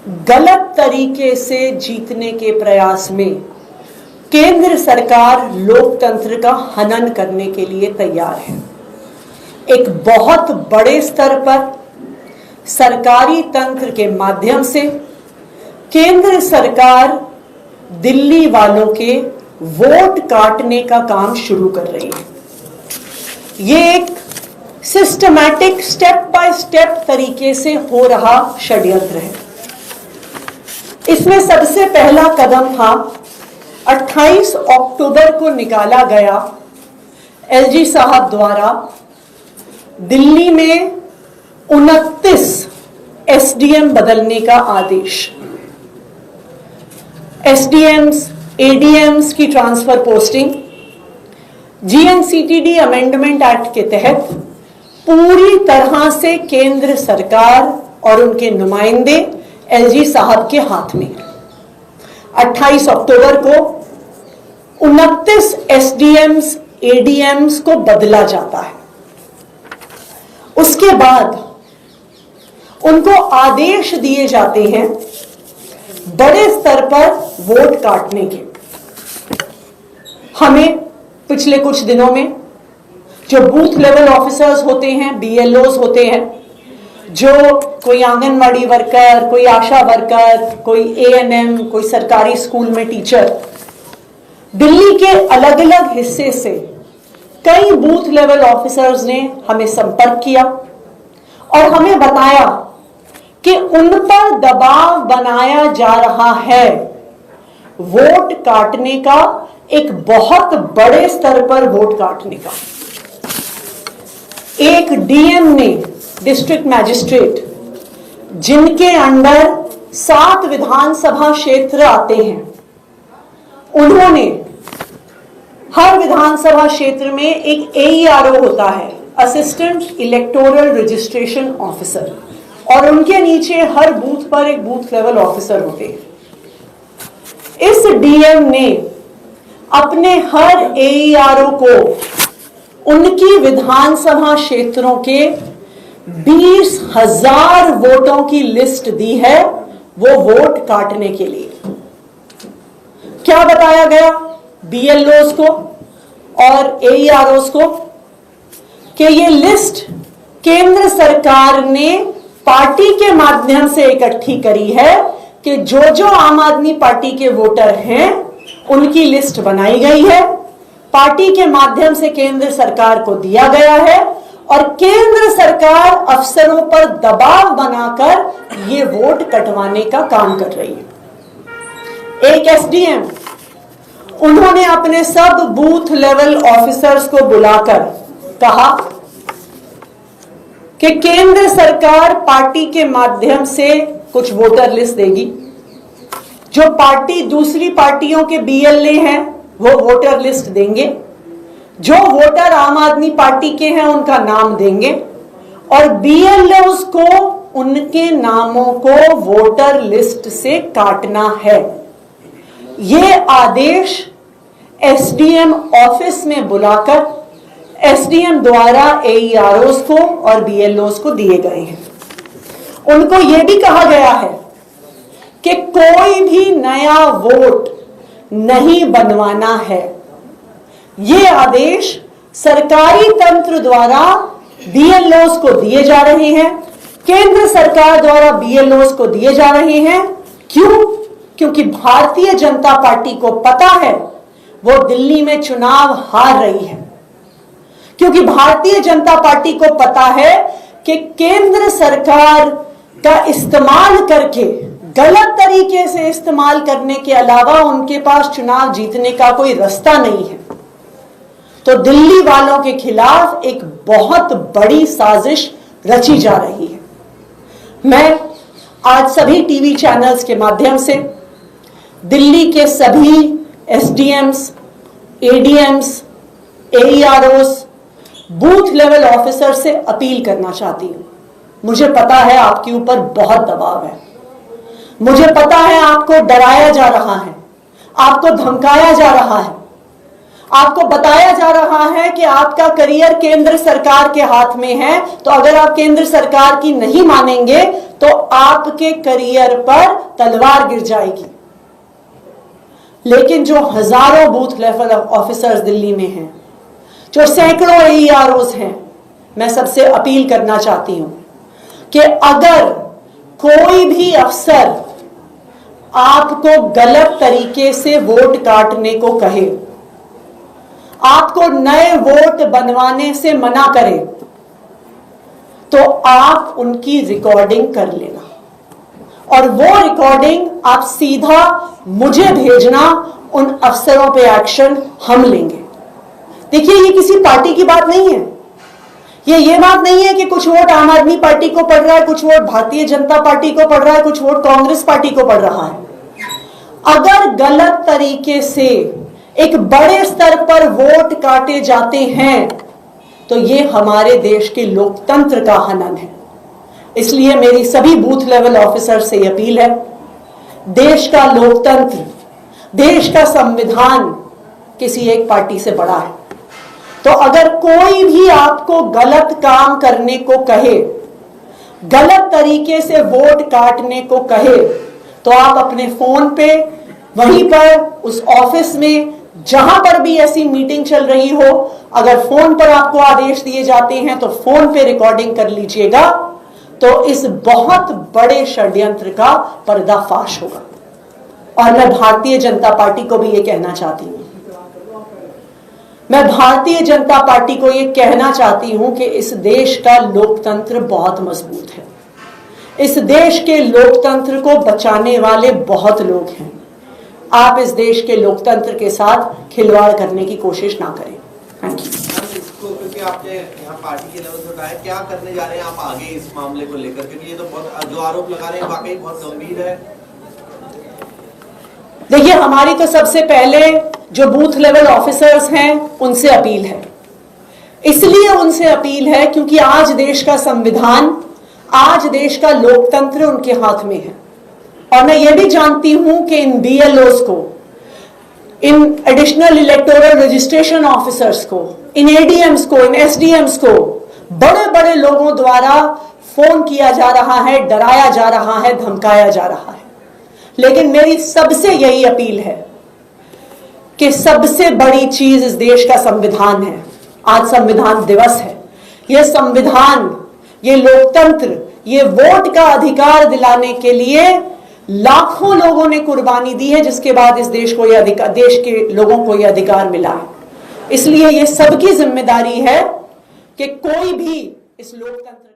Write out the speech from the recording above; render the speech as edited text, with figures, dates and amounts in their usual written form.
गलत तरीके से जीतने के प्रयास में केंद्र सरकार लोकतंत्र का हनन करने के लिए तैयार है। एक बहुत बड़े स्तर पर सरकारी तंत्र के माध्यम से केंद्र सरकार दिल्ली वालों के वोट काटने का काम शुरू कर रही है। ये एक सिस्टमैटिक स्टेप बाय स्टेप तरीके से हो रहा षड्यंत्र है। इसमें सबसे पहला कदम था 28 अक्टूबर को निकाला गया एलजी साहब द्वारा दिल्ली में 29 एसडीएम बदलने का आदेश। एसडीएम्स, एडीएम्स की transfer posting GNCTD amendment act के तहत पूरी तरह से केंद्र सरकार और उनके नुमाइंदे एलजी साहब के हाथ में। 28 अक्टूबर को 29 एसडीएम्स, एडीएम्स को बदला जाता है। उसके बाद उनको आदेश दिए जाते हैं बड़े स्तर पर वोट काटने के। हमें पिछले कुछ दिनों में जो बूथ लेवल ऑफिसर्स होते हैं, बीएलओज होते हैं, जो कोई आंगनवाड़ी वर्कर, कोई आशा वर्कर, कोई एएनएम, कोई सरकारी स्कूल में टीचर, दिल्ली के अलग अलग हिस्से से कई बूथ लेवल ऑफिसर्स ने हमें संपर्क किया और हमें बताया कि उन पर दबाव बनाया जा रहा है वोट काटने का, एक बहुत बड़े स्तर पर वोट काटने का। एक डीएम ने, डिस्ट्रिक्ट मैजिस्ट्रेट, जिनके अंडर 7 विधानसभा क्षेत्र आते हैं, उन्होंने हर विधानसभा क्षेत्र में एक एईआरओ होता है, असिस्टेंट इलेक्टोरल रजिस्ट्रेशन ऑफिसर, और उनके नीचे हर बूथ पर एक बूथ लेवल ऑफिसर होते हैं। इस डीएम ने अपने हर एईआरओ को उनकी विधानसभा क्षेत्रों के 20,000 वोटों की लिस्ट दी है वो वोट काटने के लिए। क्या बताया गया बीएलओज को और एईआरओज को कि ये लिस्ट केंद्र सरकार ने पार्टी के माध्यम से इकट्ठी करी है कि जो जो आम आदमी पार्टी के वोटर हैं उनकी लिस्ट बनाई गई है, पार्टी के माध्यम से केंद्र सरकार को दिया गया है और केंद्र सरकार अफसरों पर दबाव बनाकर ये वोट कटवाने का काम कर रही है। एक एसडीएम, उन्होंने अपने सब बूथ लेवल ऑफिसर्स को बुलाकर कहा कि केंद्र सरकार पार्टी के माध्यम से कुछ वोटर लिस्ट देगी, जो पार्टी दूसरी पार्टियों के बीएलए हैं वो वोटर लिस्ट देंगे, जो वोटर आम आदमी पार्टी के हैं उनका नाम देंगे और बीएलए को उनके नामों को वोटर लिस्ट से काटना है। ये आदेश एसडीएम ऑफिस में बुलाकर एसडीएम द्वारा एईआरओज को और बीएलओज को दिए गए हैं। उनको यह भी कहा गया है कि कोई भी नया वोट नहीं बनवाना है। ये आदेश सरकारी तंत्र द्वारा बीएलओज को दिए जा रहे हैं, केंद्र सरकार द्वारा बीएलओज को दिए जा रहे हैं। क्यों? क्योंकि भारतीय जनता पार्टी को पता है वो दिल्ली में चुनाव हार रही है, क्योंकि भारतीय जनता पार्टी को पता है कि केंद्र सरकार का इस्तेमाल करके, गलत तरीके से इस्तेमाल करने के अलावा उनके पास चुनाव जीतने का कोई रास्ता नहीं है। तो दिल्ली वालों के खिलाफ एक बहुत बड़ी साजिश रची जा रही है। मैं आज सभी टीवी चैनल्स के माध्यम से दिल्ली के सभी एसडीएम्स, एडीएम्स, एईआरओस, बूथ लेवल ऑफिसर से अपील करना चाहती हूं। मुझे पता है आपके ऊपर बहुत दबाव है, मुझे पता है आपको डराया जा रहा है, आपको धमकाया जा रहा है, आपको बताया जा रहा है कि आपका करियर केंद्र सरकार के हाथ में है, तो अगर आप केंद्र सरकार की नहीं मानेंगे तो आपके करियर पर तलवार गिर जाएगी। लेकिन जो हजारों बूथ लेवल ऑफिसर्स दिल्ली में हैं, जो सैकड़ों AEROs हैं, मैं सबसे अपील करना चाहती हूं कि अगर कोई भी अफसर आपको गलत तरीके से वोट काटने को कहे, आपको नए वोट बनवाने से मना करे, तो आप उनकी रिकॉर्डिंग कर लेना और वो रिकॉर्डिंग आप सीधा मुझे भेजना। उन अफसरों पे एक्शन हम लेंगे। देखिए, ये किसी पार्टी की बात नहीं है। ये बात नहीं है कि कुछ वोट आम आदमी पार्टी को पड़ रहा है, कुछ वोट भारतीय जनता पार्टी को पड़ रहा है, कुछ वोट कांग्रेस पार्टी को पड़ रहा है। अगर गलत तरीके से एक बड़े स्तर पर वोट काटे जाते हैं तो ये हमारे देश के लोकतंत्र का हनन है। इसलिए मेरी सभी बूथ लेवल ऑफिसर से अपील है, देश का लोकतंत्र, देश का संविधान किसी एक पार्टी से बड़ा है। तो अगर कोई भी आपको गलत काम करने को कहे, गलत तरीके से वोट काटने को कहे, तो आप अपने फोन पे, वहीं पर उस ऑफिस में जहां पर भी ऐसी मीटिंग चल रही हो, अगर फोन पर आपको आदेश दिए जाते हैं तो फोन पे रिकॉर्डिंग कर लीजिएगा, तो इस बहुत बड़े षड्यंत्र का पर्दाफाश होगा। और मैं भारतीय जनता पार्टी को भी ये कहना चाहती हूं, मैं भारतीय जनता पार्टी को ये कहना चाहती हूं कि इस देश का लोकतंत्र बहुत मजबूत है। इस देश के लोकतंत्र को बचाने वाले बहुत लोग हैं। आप इस देश के लोकतंत्र के साथ खिलवाड़ करने की कोशिश ना करें। Thank you. क्योंकि आपने यहाँ पार्टी के लेवल से उठाया, क्या करने जा रहे हैं आप आगे इस मामले को लेकर, क्योंकि ये तो बहुत जो आरोप लगा रहे हैं वाकई बहुत गंभीर है। देखिए, हमारी तो सबसे पहले जो बूथ लेवल ऑफिसर्स हैं उनसे अपील है। इसलिए उनसे अपील है क्योंकि आज देश का संविधान, आज देश का लोकतंत्र उनके हाथ में है। और मैं ये भी जानती हूं कि इन BLOs को, in additional electoral registration officers को, इन ADMs को, इन SDMs को बड़े बड़े लोगों द्वारा फोन किया जा रहा है, डराया जा रहा है, धमकाया जा रहा है। लेकिन मेरी सबसे यही अपील है कि सबसे बड़ी चीज इस देश का संविधान है। आज संविधान दिवस है। यह संविधान, ये लोकतंत्र, ये वोट का अधिकार दिलाने के लिए लाखों लोगों ने कुर्बानी दी है, जिसके बाद इस देश को यह अधिकार, देश के लोगों को यह अधिकार मिला है। इसलिए ये सबकी जिम्मेदारी है कि कोई भी इस लोकतंत्र